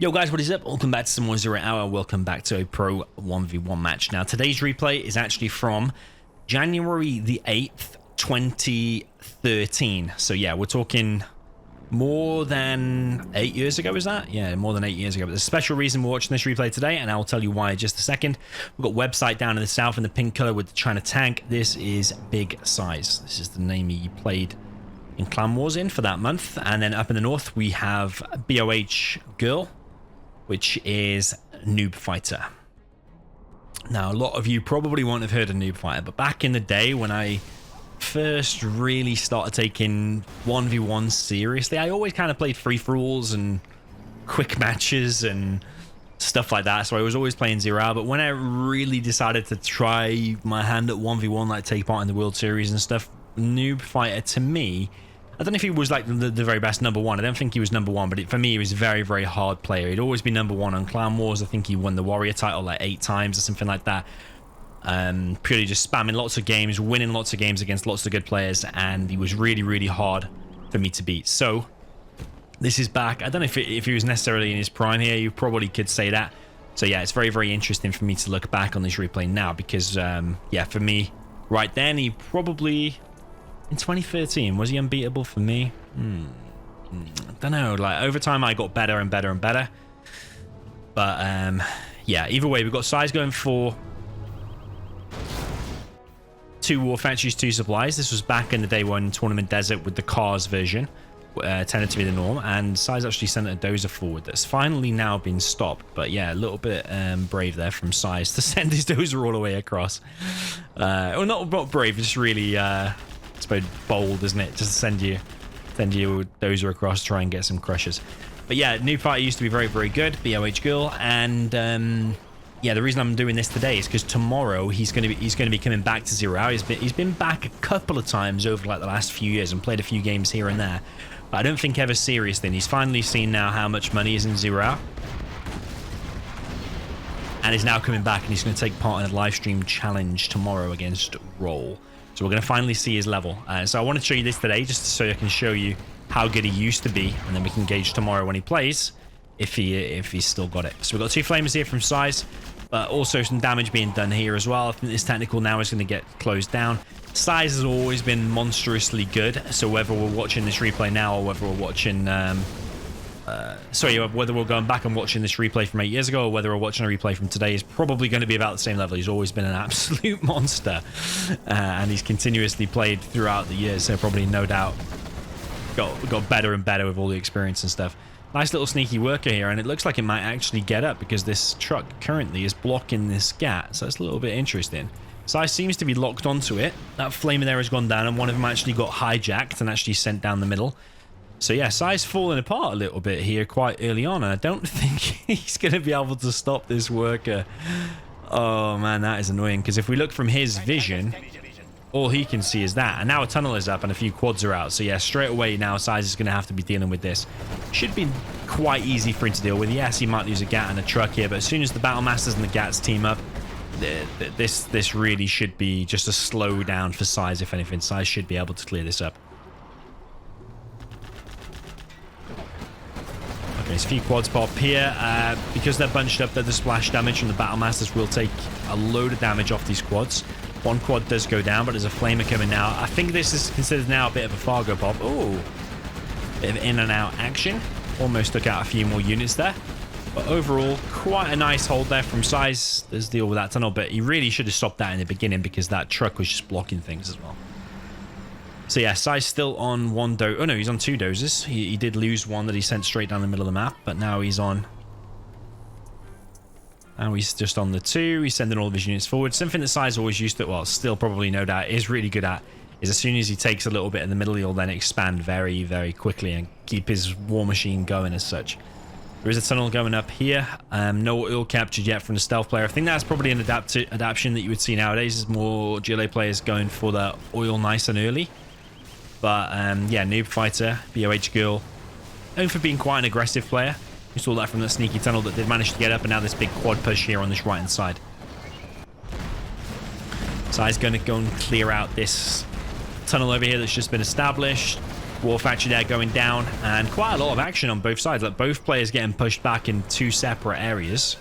Yo guys, what is up? Welcome back to some more Zero Hour. Welcome back to a Pro 1v1 match. Now today's replay is actually from January the 8th, 2013. So yeah, we're talking more than 8 years ago, is that? Yeah, more than 8 years ago. But there's a special reason we're watching this replay today, and I'll tell you why in just a second. We've got website down in the south in the pink color with the China tank. This is Big Size. This is the name he played in Clan Wars in for that month. And then up in the north, we have BOH Girl, which is Noobfighter. Now, a lot of you probably won't have heard of Noobfighter, but back in the day when I first really started taking 1v1 seriously, I always kind of played free-for-alls and quick matches and stuff like that, so I was always playing Zero Hour. But when I really decided to try my hand at 1v1, like take part in the World Series and stuff, Noobfighter to me, I don't know if he was like the very best number one. I don't think he was number one, but for me, he was a very, very hard player. He'd always been number one on Clan Wars. I think he won the Warrior title like 8 times or something like that. Purely just spamming lots of games, winning lots of games against lots of good players, and he was really, really hard for me to beat. So this is back. I don't know if he was necessarily in his prime here. You probably could say that. So yeah, it's very, very interesting for me to look back on this replay now because, yeah, for me, right then, he probably... In 2013, was he unbeatable for me? I don't know. Like, over time, I got better and better and better. But, yeah, either way, we've got Size going for 2 War Factories, 2 supplies. This was back in the day one Tournament Desert with the cars version. Tended to be the norm. And Size actually sent a dozer forward that's finally now been stopped. But, yeah, a little bit brave there from Size to send his dozer all the way across. Well, not brave, just really... it's very bold, isn't it? Just send you dozer across, try and get some crushes. But yeah, Noobfighter used to be very, very good. BOH Girl, and yeah, the reason I'm doing this today is because tomorrow he's going to be coming back to Zero Hour. He's been back a couple of times over like the last few years and played a few games here and there, but I don't think ever seriously. And he's finally seen now how much money is in Zero Hour, and he's now coming back and he's going to take part in a live stream challenge tomorrow against Roll. So we're going to finally see his level. So I want to show you this today just so I can show you how good he used to be, and then we can gauge tomorrow when he plays if he's still got it. So we've got 2 flamers here from Size, but also some damage being done here as well. I think this technical now is going to get closed down. Size has always been monstrously good, so whether we're watching this replay now or whether we're watching... whether we're going back and watching this replay from 8 years ago or whether we're watching a replay from today is probably going to be about the same level. He's always been an absolute monster, and he's continuously played throughout the years, so probably no doubt got better and better with all the experience and stuff. Nice little sneaky worker here, and it looks like it might actually get up because this truck currently is blocking this gap, so that's a little bit interesting. Size seems to be locked onto it. That flamer there has gone down, and one of them actually got hijacked and actually sent down the middle. So yeah, Size falling apart a little bit here quite early on, and I don't think he's going to be able to stop this worker. Oh man, that is annoying, because if we look from his vision, all he can see is that. And now a tunnel is up and a few quads are out. So yeah, straight away now Size is going to have to be dealing with this. Should be quite easy for him to deal with. Yes, he might lose a GAT and a truck here, but as soon as the Battle Masters and the GATs team up, this really should be just a slow down for Size, if anything. Size should be able to clear this up. There's a few quads pop here. Because they're bunched up, the splash damage from the Battle Masters will take a load of damage off these quads. One quad does go down, but there's a flamer coming now. I think this is considered now a bit of a Fargo pop. Oh, bit of in and out action. Almost took out a few more units there. But overall, quite a nice hold there from Size. There's the deal with that tunnel, but he really should have stopped that in the beginning because that truck was just blocking things as well. So yeah, Size still on 1 dozer. Oh no, he's on 2 dozers. He did lose one that he sent straight down the middle of the map, but now he's on... Now he's just on the 2. He's sending all of his units forward. Something that Size always used to, well, still probably no doubt is really good at, is as soon as he takes a little bit in the middle, he'll then expand very, very quickly and keep his war machine going as such. There is a tunnel going up here. No oil captured yet from the stealth player. I think that's probably an adaptation that you would see nowadays, is more GLA players going for the oil nice and early. But yeah, Noobfighter, BOH Girl, known for being quite an aggressive player. We saw that from that sneaky tunnel that did manage to get up, and now this big quad push here on this right hand side. So he's going to go and clear out this tunnel over here that's just been established. War Factory there going down, and quite a lot of action on both sides. Like both players getting pushed back in two separate areas.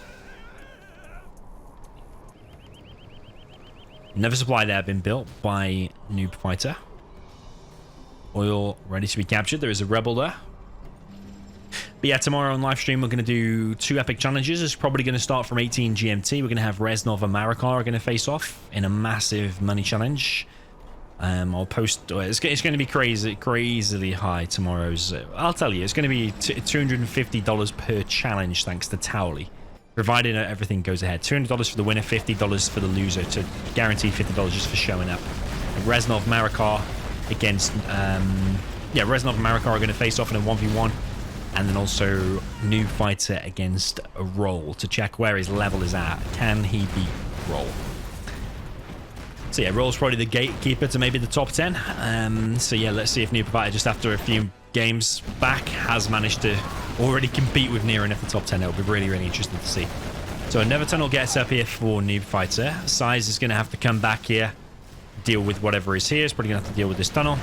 Another supply there been built by Noobfighter. Oil ready to be captured. There is a rebel there. But yeah, tomorrow on live stream, we're going to do 2 epic challenges. It's probably going to start from 18 GMT. We're going to have Reznov and Marakar are going to face off in a massive money challenge. I'll post. It's going to be crazily high tomorrow's. I'll tell you, it's going to be $250 per challenge, thanks to Towley. Provided everything goes ahead. $200 for the winner, $50 for the loser, to guarantee $50 just for showing up. And Reznov, Marakar against. Reznov and Marakar are going to face off in a 1v1. And then also Noobfighter against a Roll to check where his level is at. Can he beat Roll? So yeah, Roll's probably the gatekeeper to maybe the top 10. So yeah, let's see if Noobfighter, just after a few games back, has managed to already compete with near enough the top 10. It'll be really, really interesting to see. So another tunnel gets up here for Noobfighter. Size is going to have to come back here, deal with whatever is here. He's probably going to have to deal with this tunnel.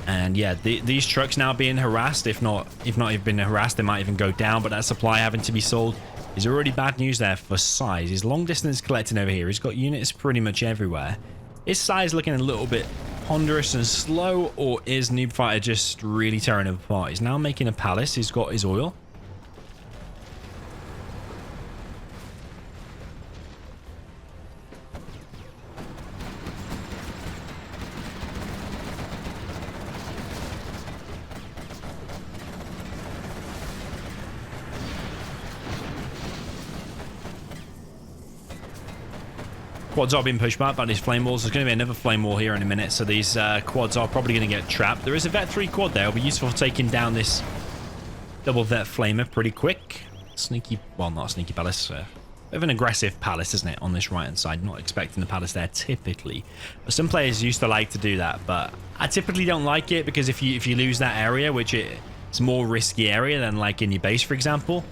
And yeah, these trucks now being harassed. If not even been harassed, they might even go down. But that supply having to be sold is already bad news there for Size. His long distance collecting over here. He's got units pretty much everywhere. Is Size looking a little bit ponderous and slow, or is Noobfighter just really tearing him apart? He's now making a palace. He's got his oil. Quads are being pushed back by these flame walls. There's going to be another flame wall here in a minute, so these quads are probably going to get trapped. There is a Vet 3 quad there. It'll be useful for taking down this double Vet Flamer pretty quick. Sneaky, well, not a sneaky palace. Bit of an aggressive palace, isn't it, on this right-hand side? Not expecting the palace there typically. But some players used to like to do that, but I typically don't like it because if you lose that area, which it's a more risky area than like in your base, for example,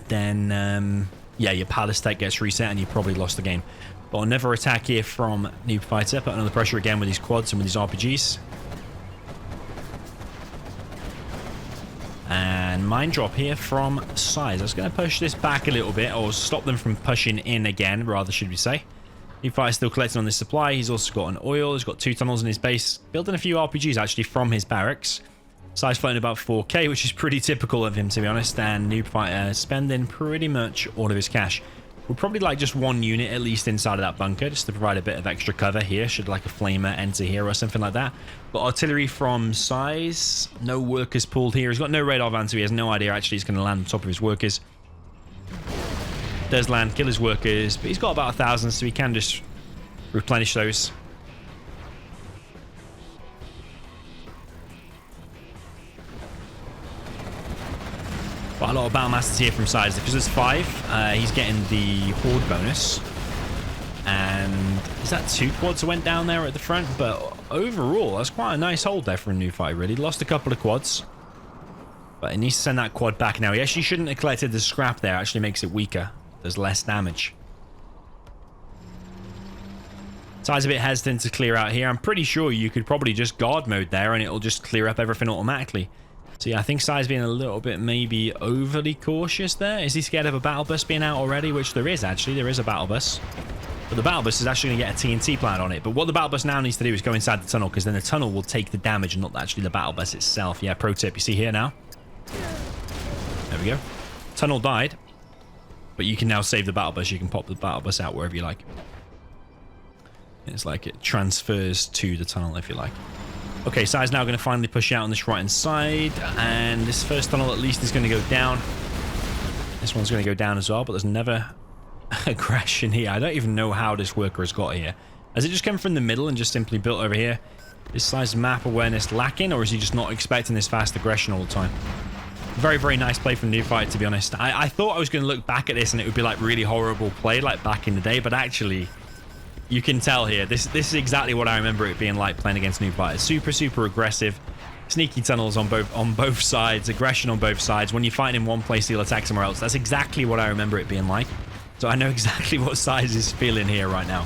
then yeah, your palace tech gets reset and you probably lost the game. But another attack here from Noobfighter, putting under pressure again with these quads and with these RPGs. And mine drop here from Size. I was going to push this back a little bit, or stop them from pushing in again, rather should we say. Noobfighter's still collecting on this supply. He's also got an oil. He's got 2 tunnels in his base. Building a few RPGs actually from his barracks. Size floating about 4k, which is pretty typical of him, to be honest. And Noobfighter spending pretty much all of his cash. We'll probably like just 1 unit at least inside of that bunker, just to provide a bit of extra cover here, should like a flamer enter here or something like that. But artillery from Size. No workers pulled here. He's got no radar van, so he has no idea actually he's going to land on top of his workers. Does land, kill his workers, but he's got about 1,000, so he can just replenish those. Quite a lot of battle masters here from Size. Because there's 5, he's getting the horde bonus. And is that 2 quads that went down there at the front? But overall, that's quite a nice hold there for a Noobfighter, really. Lost a couple of quads. But it needs to send that quad back now. He actually shouldn't have collected the scrap there. It actually makes it weaker. There's less damage. Size a bit hesitant to clear out here. I'm pretty sure you could probably just guard mode there and it'll just clear up everything automatically. So yeah, I think Size being a little bit maybe overly cautious there. Is he scared of a battle bus being out already? Which there is actually. There is a battle bus. But the battle bus is actually going to get a TNT plant on it. But what the battle bus now needs to do is go inside the tunnel, because then the tunnel will take the damage and not actually the battle bus itself. Yeah, pro tip. You see here now. There we go. Tunnel died. But you can now save the battle bus. You can pop the battle bus out wherever you like. It's like it transfers to the tunnel if you like. Okay, Size now going to finally push out on this right-hand side. And this first tunnel at least is going to go down. This one's going to go down as well, but there's never aggression here. I don't even know how this worker has got here. Has it just come from the middle and just simply built over here? Is Size map awareness lacking, or is he just not expecting this fast aggression all the time? Very, very nice play from Noobfighter, to be honest. I thought I was going to look back at this and it would be like really horrible play like back in the day, but actually you can tell here, this is exactly what I remember it being like playing against Noobfighter. Super, super aggressive. Sneaky tunnels on both sides. Aggression on both sides. When you fight in one place, he'll attack somewhere else. That's exactly what I remember it being like. So I know exactly what Size is feeling here right now.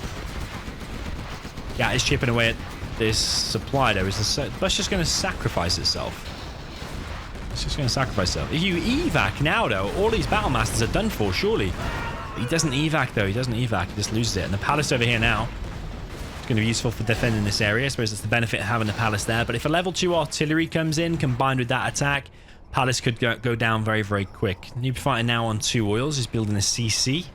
Yeah, it's chipping away at this supply though. Is the bus just going to sacrifice itself? It's just going to sacrifice itself. If you evac now though, all these battle masters are done for, surely. He doesn't evac though. He doesn't evac. He just loses it. And the palace over here now is going to be useful for defending this area. I suppose it's the benefit of having the palace there. But if a level 2 artillery comes in combined with that attack, palace could go down very, very quick. Noobfighter now on 2 oils. He's building a CC.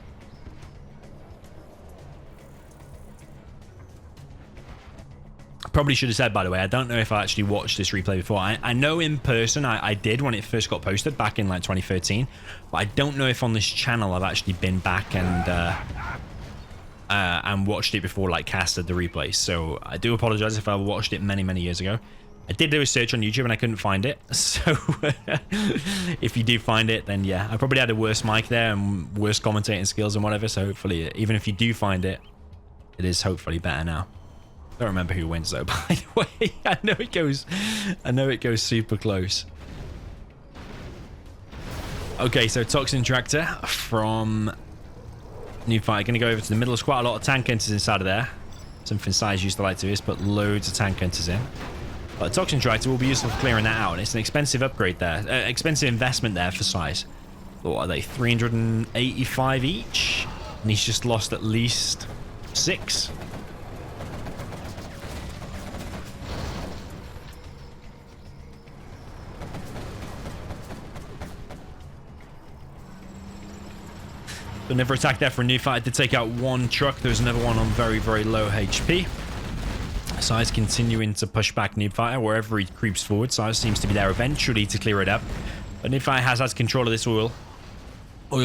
Probably should have said, by the way, I don't know if I actually watched this replay before. I know in person I did when it first got posted back in like 2013, but I don't know if on this channel I've actually been back and watched it before, like casted the replay. So I do apologize if I watched it many, many years ago. I did do a search on YouTube and I couldn't find it. So if you do find it, then yeah, I probably had a worse mic there and worse commentating skills and whatever. So hopefully, even if you do find it, it is hopefully better now. Don't remember who wins though, by the way. I know it goes super close. Okay, so Toxin Tractor from Noobfighter gonna go over to the middle. There's quite a lot of tank hunters inside of there. Something Size used to like to do is put loads of tank hunters in. But a Toxin Tractor will be useful for clearing that out, and it's an expensive upgrade there, expensive investment there for Size. What are they, 385 each? And he's just lost at least 6. Another attack there for Noobfighter. Did take out 1 truck. There was another one on very, very low HP. Size continuing to push back Noobfighter wherever he creeps forward. Size seems to be there eventually to clear it up. But Noobfighter has had control of this oil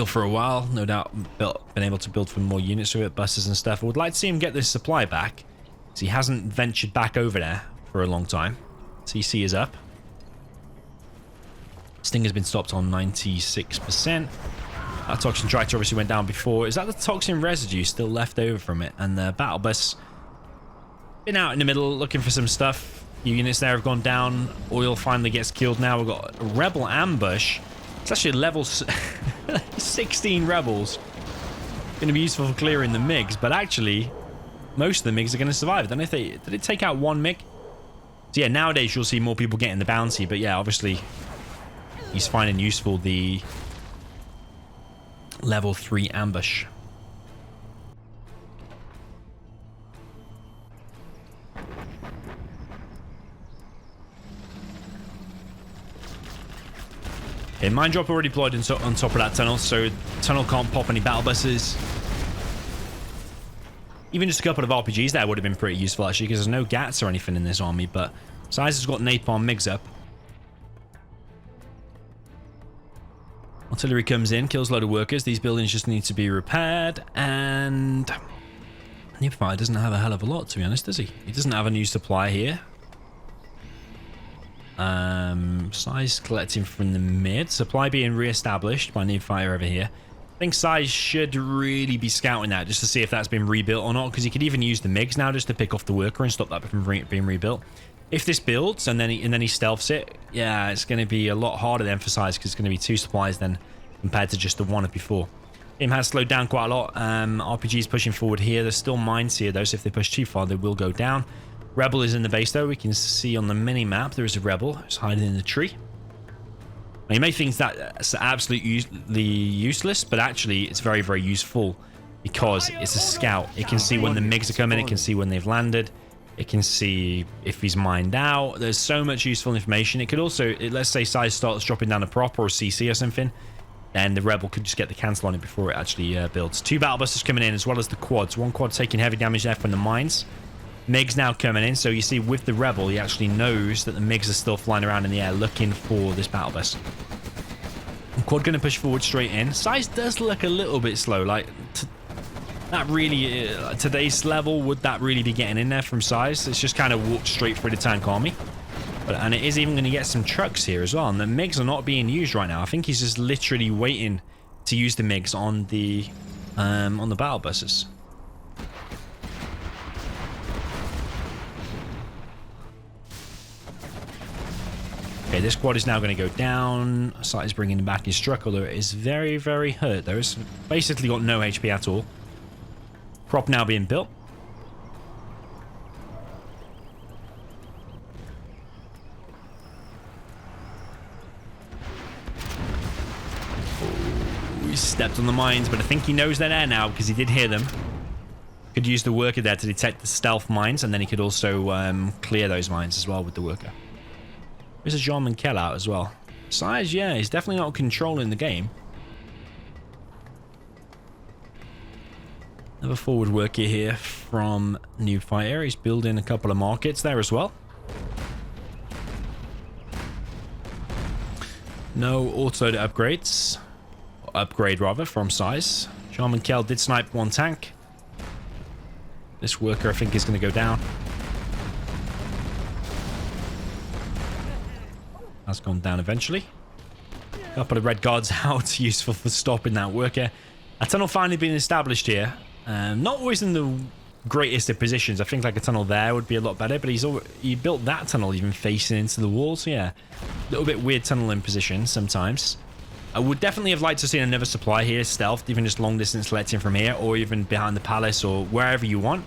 for a while. No doubt been able to build for more units with it, buses and stuff. I would like to see him get this supply back, because he hasn't ventured back over there for a long time. CC is up. Sting has been stopped on 96%. That Toxin Tractor obviously went down before. Is that the toxin residue still left over from it? And the battle bus been out in the middle looking for some stuff. Few units there have gone down. Oil finally gets killed now. We've got a rebel ambush. It's actually a level 16 rebels. Going to be useful for clearing the MiGs, but actually most of the MiGs are going to survive. I don't know if they... Did it take out 1 MiG? So yeah, nowadays you'll see more people getting the bounty, but yeah, obviously he's finding useful the level 3 ambush. Okay, mine drop already deployed on top of that tunnel, so tunnel can't pop any battle buses. Even just a couple of RPGs there would have been pretty useful actually, because there's no GATs or anything in this army, but Size has got napalm MiGs up. Artillery comes in, kills a load of workers. These buildings just need to be repaired, and Noobfighter doesn't have a hell of a lot, to be honest, does he? He doesn't have a new supply here. Size collecting from the mid. Supply being re-established by Noobfighter over here. I think Size should really be scouting that just to see if that's been rebuilt or not, because he could even use the MiGs now just to pick off the worker and stop that from being rebuilt. If this builds and then he stealths it, yeah, it's going to be a lot harder to emphasize, because it's going to be 2 supplies then compared to just the 1 of before. Game has slowed down quite a lot. RPG's pushing forward here. There's still mines here though, so if they push too far, they will go down. Rebel is in the base though. We can see on the mini map there is a rebel. It's hiding in the tree. Now, you may think that's absolutely useless, but actually it's very, very useful, because it's a scout. It can see when the MiGs are coming. It can see when they've landed. It can see if he's mined out. There's so much useful information. It could also, let's say Size starts dropping down a prop or a CC or something, and the rebel could just get the cancel on it before it actually builds. 2 battle buses coming in, as well as the quads. 1 quad taking heavy damage there from the mines. MiGs now coming in, so you see with the rebel, he actually knows that the MiGs are still flying around in the air looking for this battle bus. Quad going to push forward straight in. Size does look a little bit slow, like that really, today's level, would that really be getting in there from Size? It's just kind of walked straight through the tank army. And it is even going to get some trucks here as well, and the MiGs are not being used right now. I think he's just literally waiting to use the MiGs on the battle buses. Okay, this quad is now going to go down. Sight is bringing back his truck, although it is very, very hurt. Though it's basically got no HP at all. Prop now being built. Oh, he stepped on the mines, but I think he knows they're there now because he did hear them. Could use the worker there to detect the stealth mines, and then he could also clear those mines as well with the worker. There's a DoMiNaToR out as well. Size, yeah, he's definitely not controlling the game. Another forward worker here from Noobfighter. He's building a couple of markets there as well. No auto upgrades. Upgrade, rather, from Size. DoMiNaToR did snipe one tank. This worker, I think, is going to go down. Has gone down eventually. A couple of red guards out, useful for stopping that worker. A tunnel finally being established here. Not always in the greatest of positions. I think like a tunnel there would be a lot better, but he built that tunnel even facing into the wall. So yeah, a little bit weird tunnel in position sometimes. I would definitely have liked to see another supply here, stealthed, even just long distance collecting from here, or even behind the palace or wherever you want.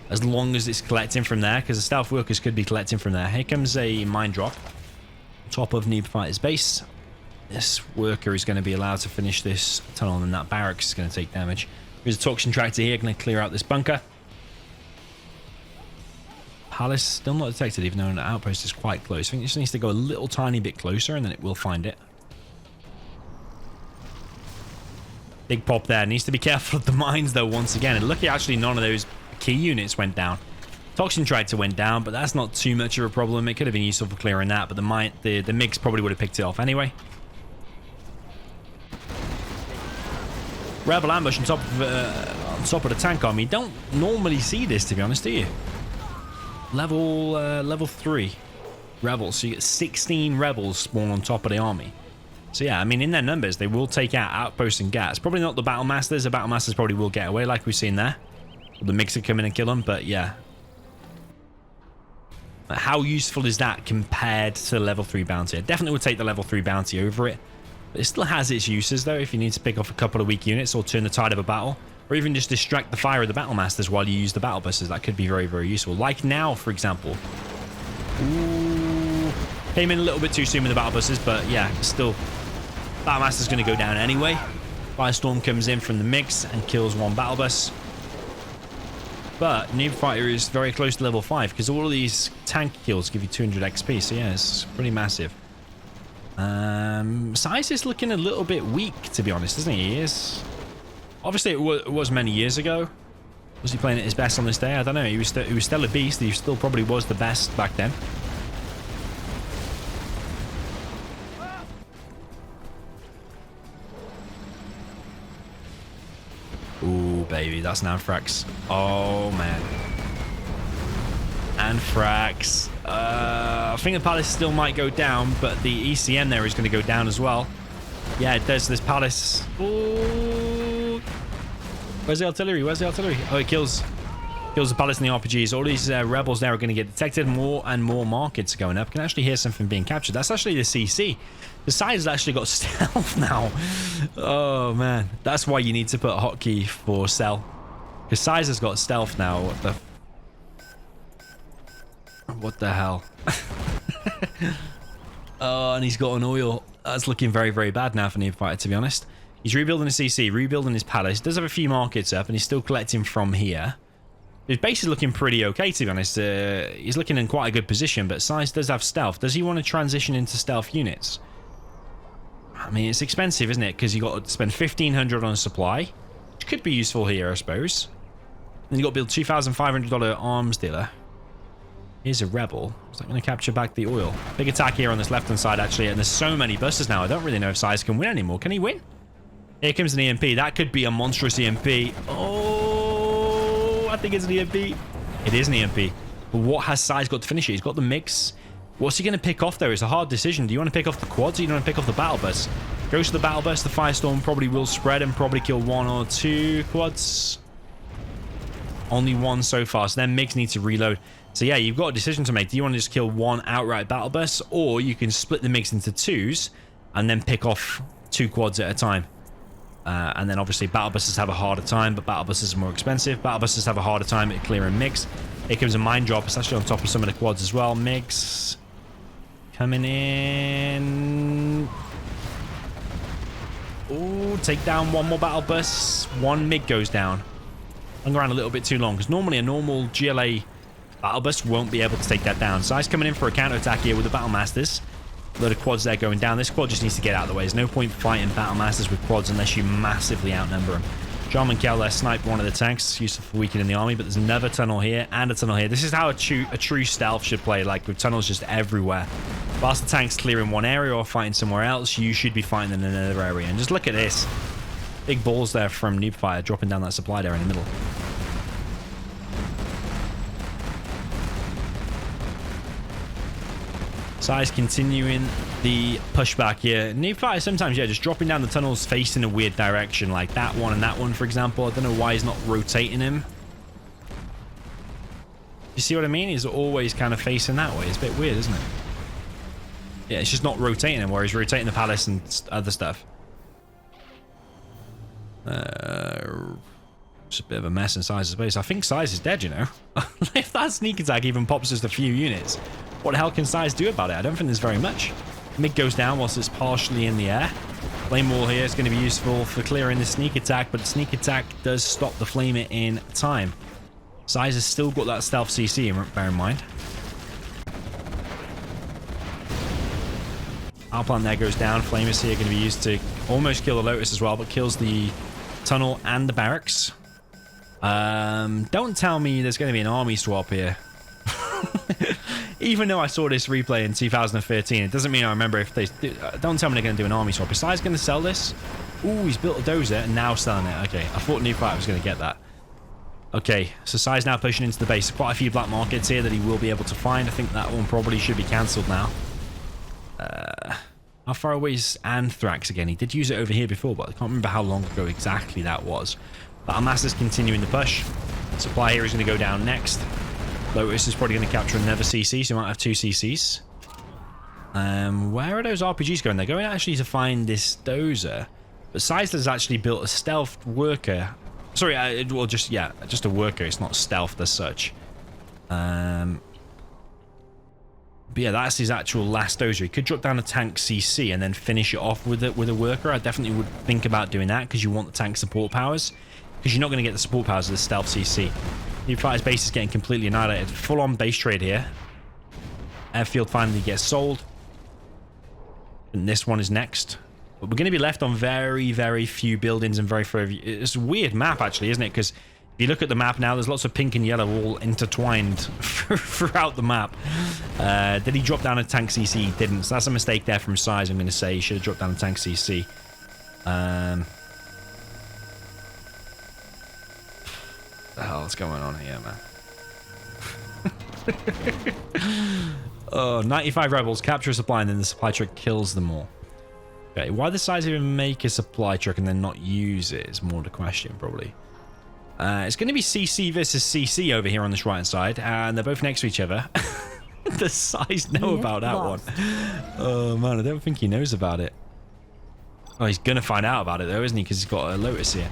As long as it's collecting from there, because the stealth workers could be collecting from there. Here comes a mine drop. Top of Noobfighter's base. This worker is going to be allowed to finish this tunnel, and that barracks is going to take damage. There's a toxin tractor here going to clear out this bunker. Palace still not detected, even though an outpost is quite close. I think it just needs to go a little tiny bit closer, and then it will find it. Big pop there. Needs to be careful of the mines, though, once again. And lucky, actually, none of those key units went down. Toxin tractor went down, but that's not too much of a problem. It could have been useful for clearing that, but the MiGs probably would have picked it off anyway. Rebel ambush on top of the tank army. You don't normally see this, to be honest, do you? Level 3 rebels. So you get 16 rebels spawn on top of the army. So yeah, I mean, in their numbers, they will take out outposts and gas. Probably not the battle masters. The battle masters probably will get away, like we've seen there. The MiGs could come in and kill them, but yeah. How useful is that compared to the level 3 bounty? I definitely would take the level 3 bounty over it. But it still has its uses, though, if you need to pick off a couple of weak units or turn the tide of a battle. Or even just distract the fire of the battle masters while you use the battle buses. That could be very, very useful. Like now, for example. Ooh. Came in a little bit too soon with the battle buses, but yeah, still. Battle master's going to go down anyway. Firestorm comes in from the MiGs and kills one battle bus. But Noobfighter is very close to level 5 because all of these tank kills give you 200 XP. So yeah, it's pretty massive. Size is looking a little bit weak, to be honest, isn't he? He is. Obviously, it was many years ago. Was he playing at his best on this day? I don't know. He was still a beast. He still probably was the best back then. Ooh, baby, that's an Anthrax. Oh, man. Anthrax. I think the palace still might go down, but the ECM there is going to go down as well. Yeah, it does. This palace. Ooh. Where's the artillery? Where's the artillery? Oh, it kills the palace and the RPGs. All these rebels there are going to get detected. More and more markets are going up. Can actually hear something being captured. That's actually the CC. The side has actually got stealth now. Oh, man. That's why you need to put a hotkey for cell. Because Size has got stealth now. What the hell? Oh, and he's got an oil. That's looking very, very bad now for Noobfighter, to be honest. He's rebuilding his CC, rebuilding his palace. He does have a few markets up, and he's still collecting from here. His base is looking pretty okay, to be honest. He's looking in quite a good position, but Size does have stealth. Does he want to transition into stealth units? I mean, it's expensive, isn't it? Because you got to spend 1,500 on a supply, which could be useful here, I suppose. Then you got to build $2,500 arms dealer. Here's a rebel. Is that going to capture back the oil? Big attack here on this left-hand side, actually. And there's so many buses now. I don't really know if Size can win anymore. Can he win? Here comes an EMP. That could be a monstrous EMP. Oh, I think it's an EMP. It is an EMP. But what has Size got to finish it? He's got the MiGs. What's he going to pick off, though? It's a hard decision. Do you want to pick off the quads or do you want to pick off the battle bus? Goes to the battle bus. The Firestorm probably will spread and probably kill 1 or 2 quads. Only one so far, so then MiGs need to reload. So yeah, you've got a decision to make. Do you want to just kill one outright battle bus, or you can split the MiGs into twos and then pick off 2 quads at a time? And then obviously battle buses have a harder time, but battle buses are more expensive. Battle buses have a harder time at clearing MiGs. Here comes a mine drop. It's actually on top of some of the quads as well. MiGs coming in. Oh, take down one more battle bus. One MiG goes down. Hung around a little bit too long, because normally a normal GLA battle bus won't be able to take that down. Size coming in for a counter-attack here with the battle masters. A load of quads there going down. This quad just needs to get out of the way. There's no point fighting battle masters with quads unless you massively outnumber them. John Mankel there sniped one of the tanks, useful for weakening the army, but there's another tunnel here and a tunnel here. This is how a true stealth should play, like with tunnels just everywhere. Whilst the tank's clearing one area or fighting somewhere else, you should be fighting in another area. And just look at this. Big balls there from Noobfighter dropping down that supply there in the middle. Size continuing the pushback here. Noobfighter sometimes, yeah, just dropping down the tunnels facing a weird direction, like that one and that one, for example. I don't know why he's not rotating him. You see what I mean? He's always kind of facing that way. It's a bit weird, isn't it? Yeah, it's just not rotating him, where he's rotating the palace and other stuff. It's a bit of a mess in Size's base. I think Size is dead, you know. If that sneak attack even pops just a few units, what the hell can Size do about it? I don't think there's very much. MiG goes down whilst it's partially in the air. Flame wall here is going to be useful for clearing the sneak attack, but the sneak attack does stop the flamer in time. Size has still got that stealth CC, bear in mind. Our plant there goes down. Flamers here going to be used to almost kill the Lotus as well, but kills the tunnel and the barracks. Don't tell me there's going to be an army swap here. Even though I saw this replay in 2013, it doesn't mean I remember if they... Don't tell me they're going to do an army swap. Is Size going to sell this? Ooh, he's built a dozer and now selling it. Okay, I thought Noobfighter was going to get that. Okay, so Size now pushing into the base. Quite a few black markets here that he will be able to find. I think that one probably should be cancelled now. How far away is Anthrax again? He did use it over here before, but I can't remember how long ago exactly that was. Battle Master's continuing the push. Supply here is going to go down next. Lotus is probably going to capture another CC, so he might have 2 CCs. Where are those RPGs going? They're going actually to find this dozer. But Size has actually built a stealth worker. Sorry, well, just a worker. It's not stealth as such. But yeah, that's his actual last dozer. He could drop down a tank CC and then finish it off with a worker. I definitely would think about doing that because you want the tank support powers. Because you're not going to get the support powers of the stealth CC. Noobfighter's base is getting completely annihilated. Full-on base trade here. Airfield finally gets sold. And this one is next. But we're going to be left on very, very few buildings and very few... It's a weird map, actually, isn't it? Because if you look at the map now, there's lots of pink and yellow all intertwined throughout the map. Did he drop down a tank CC? He didn't. So that's a mistake there from Size, I'm going to say. He should have dropped down a tank CC. What the hell's going on here, man? Oh, 95 rebels capture a supply and then the supply truck kills them all. Okay, why the Size even make a supply truck and then not use it is more the question, probably. It's going to be CC versus CC over here on this right hand side, and they're both next to each other. The Size know about that one. Oh man, I don't think he knows about it. Oh, he's going to find out about it though, isn't he? Because he's got a Lotus here.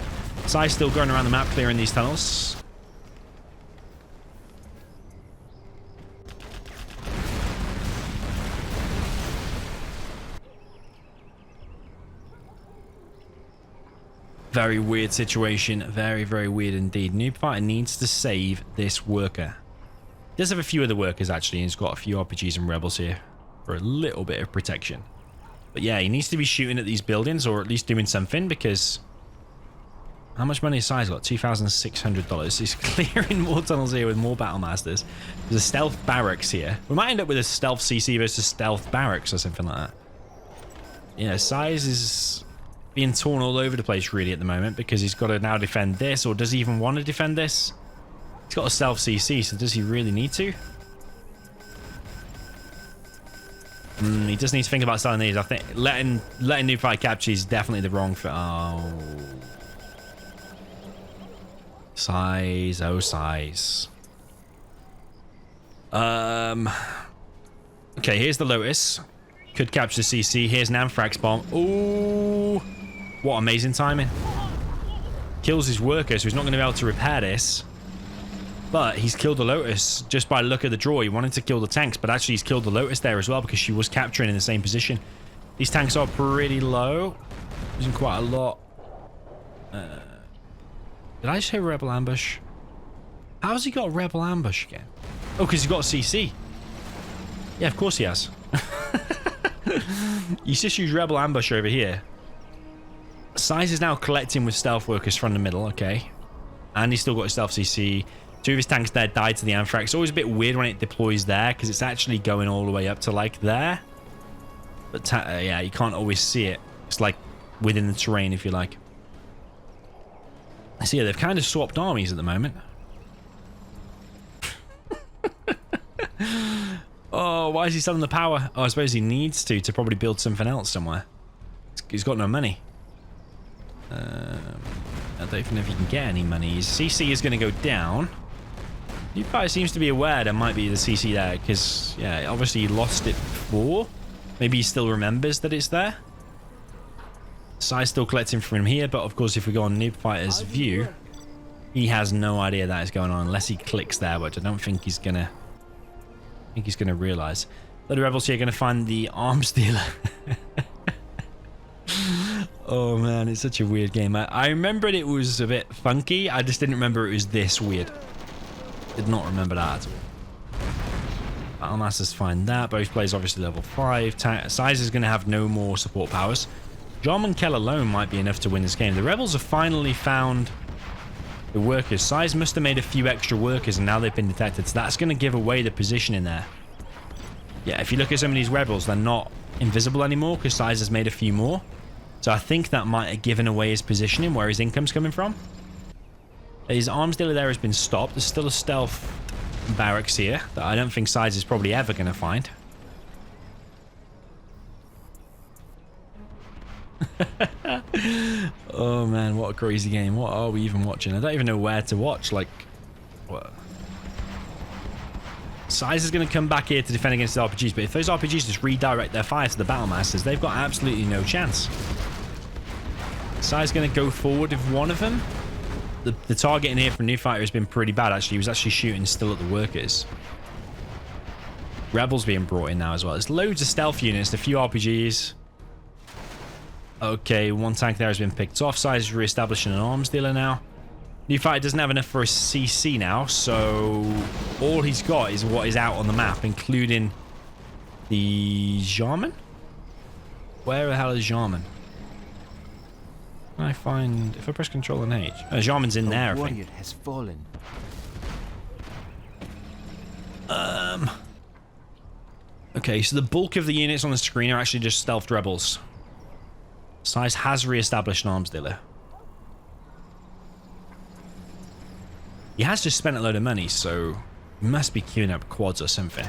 Size still going around the map clearing these tunnels. Very weird situation. Very, very weird indeed. Noobfighter needs to save this worker. He does have a few other workers actually, and he's got a few RPGs and rebels here for a little bit of protection. But yeah, he needs to be shooting at these buildings or at least doing something because... How much money has Size got? $2,600. He's clearing more tunnels here with more battle masters. There's a stealth barracks here. We might end up with a stealth CC versus stealth barracks or something like that. Yeah, Size is being torn all over the place really at the moment because he's got to now defend this, or does he even want to defend this? He's got a stealth CC, so does he really need to? He just needs to think about selling these. I think letting Noobfighter capture is definitely the wrong fit. Oh. Size, oh size. Okay, here's the Lotus. Could capture the CC. Here's an Anthrax bomb. Ooh, what amazing timing. Kills his worker, so he's not going to be able to repair this. But he's killed the Lotus just by look of the draw. He wanted to kill the tanks, but actually he's killed the Lotus there as well because she was capturing in the same position. These tanks are pretty low. Using quite a lot. Did I say Rebel Ambush? How's he got a Rebel Ambush again? Oh, because he's got a CC. Yeah, of course he has. He's just used Rebel Ambush over here. Size is now collecting with stealth workers from the middle, okay. And he's still got a stealth CC. Two of his tanks there died to the Anthrax. It's always a bit weird when it deploys there because it's actually going all the way up to like there. But yeah, you can't always see it. It's like within the terrain, if you like. So yeah, they've kind of swapped armies at the moment. Oh, why is he selling the power? Oh, I suppose he needs to probably build something else somewhere. He's got no money. I don't even know if he can get any money. His CC is going to go down. Noobfighter seems to be aware there might be the CC there because, yeah, obviously he lost it before. Maybe he still remembers that it's there. Size still collecting from here, but of course if we go on Noobfighter's view, he has no idea that is going on unless he clicks there, which I don't think he's gonna. I think he's gonna realize. The rebels here are gonna find the arms dealer. Oh man, it's such a weird game. I remembered it was a bit funky. I just didn't remember it was this weird. Did not remember that at all. Battlemasters find that. Both players obviously level 5. Size is going to have no more support powers. Jarman Kell alone might be enough to win this game. The rebels have finally found the workers. Size must have made a few extra workers and now they've been detected. So that's going to give away the position in there. Yeah, if you look at some of these rebels, they're not invisible anymore because Size has made a few more. So I think that might have given away his positioning, where his income's coming from. His arms dealer there has been stopped. There's still a stealth barracks here that I don't think Size is probably ever going to find. Oh man, what a crazy game. What are we even watching? I don't even know where to watch. Like, what? Size is going to come back here to defend against the RPGs, but if those RPGs just redirect their fire to the Battlemasters, they've got absolutely no chance. Size going to go forward with one of them. The target in here from Noobfighter has been pretty bad, actually. He was actually shooting still at the workers. Rebels being brought in now as well. There's loads of stealth units, a few RPGs. Okay, one tank there has been picked off. Size is re-establishing an arms dealer now. Noobfighter doesn't have enough for a CC now, so all he's got is what is out on the map, including the Jarman? Where the hell is Jarman? I find if I press Control and H. Oh, Jarman's in there, I think. Has fallen. Okay, so the bulk of the units on the screen are actually just stealthed rebels. Size has re-established an arms dealer. He has just spent a load of money, so he must be queuing up quads or something.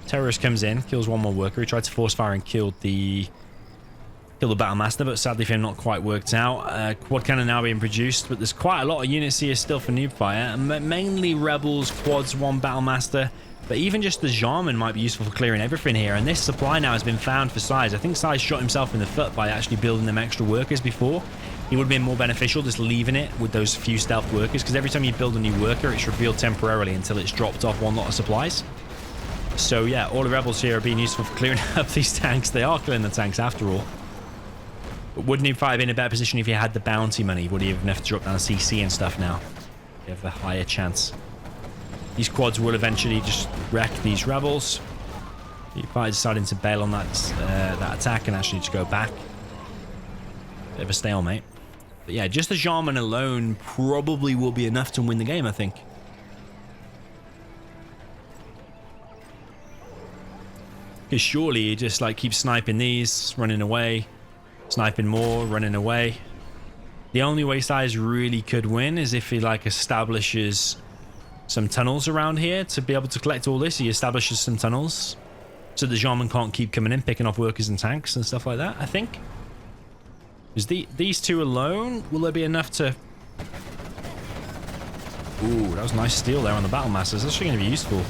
Terrorist comes in, kills one more worker. He tried to force fire and killed the Battlemaster, but sadly for him not quite worked out. Quad cannon now being produced, but there's quite a lot of units here still for Noobfighter. Mainly rebels, quads, one Battlemaster, but even just the Jarman might be useful for clearing everything here. And this supply now has been found for Size. I think Size shot himself in the foot by actually building them extra workers before. It would have been more beneficial just leaving it with those few stealth workers, because every time you build a new worker, it's revealed temporarily until it's dropped off one lot of supplies. So yeah, all the rebels here are being useful for clearing up these tanks. They are killing the tanks after all. But would Noobfighter be in a better position if he had the bounty money? Would he even have to drop down CC and stuff now? You have a higher chance. These quads will eventually just wreck these rebels. Noobfighter deciding to bail on that attack and actually just go back. Bit of a stalemate. But yeah, just the Jarman alone probably will be enough to win the game, I think. Because surely you just like keep sniping these, running away, sniping more, running away. The only way Size really could win is if he like establishes some tunnels around here to be able to collect all this. He establishes some tunnels so the Jarman can't keep coming in, picking off workers and tanks and stuff like that, I think. Is these two alone, will there be enough to Ooh, that was a nice steal there on the Battle Masters. That's actually going to be useful.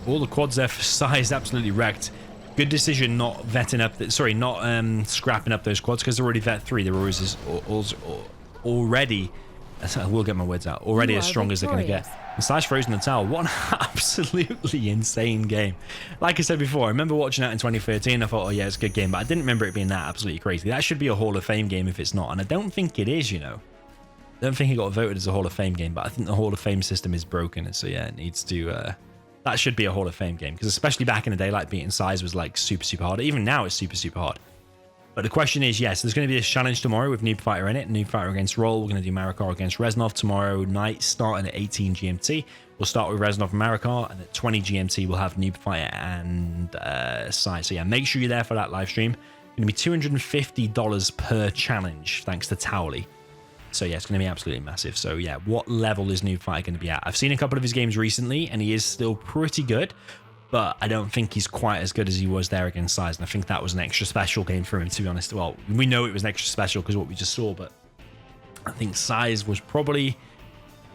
All the quads there for size absolutely wrecked. Good decision not vetting up, not scrapping up those quads because they're already vet 3. They're already, I will get my words out, already as strong as they're going to get. And Size frozen the tower. What an absolutely insane game. Like I said before, I remember watching that in 2013. I thought, oh yeah, it's a good game, but I didn't remember it being that absolutely crazy. That should be a Hall of Fame game if it's not, and I don't think it is, you know. I don't think it got voted as a Hall of Fame game, but I think the Hall of Fame system is broken, and so yeah, it needs to... that should be a Hall of Fame game, because especially back in the day, like beating Size was like super hard. Even now it's super hard. But the question is, yes, there's going to be this challenge tomorrow with Noobfighter in it. Noobfighter against Roll. We're going to do Marikar against Reznov tomorrow night, starting at 18 GMT. We'll start with Reznov and Marikar, and at 20 GMT, we'll have Noobfighter and Size. So yeah, make sure you're there for that live stream. It's going to be $250 per challenge, thanks to Towley. So yeah, it's going to be absolutely massive. So yeah, what level is Noobfighter going to be at? I've seen a couple of his games recently, and he is still pretty good. But I don't think he's quite as good as he was there against Size. And I think that was an extra special game for him, to be honest. Well, we know it was an extra special because of what we just saw, but I think Size was probably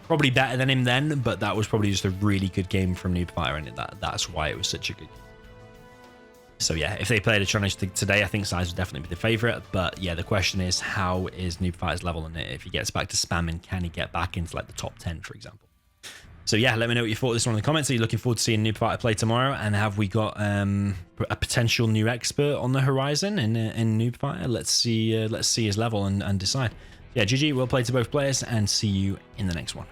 better than him then, but that was probably just a really good game from Noobfighter, and that's why it was such a good game. So yeah, if they played a challenge today, I think Size would definitely be the favorite. But yeah, the question is, how is Noobfighter's level in it? If he gets back to spamming, can he get back into like the top 10, for example? So yeah, let me know what you thought of this one in the comments. Are you looking forward to seeing Noobfighter play tomorrow? And have we got a potential new expert on the horizon in Noobfighter? Let's see his level and decide. Yeah, GG, we'll play to both players, and see you in the next one.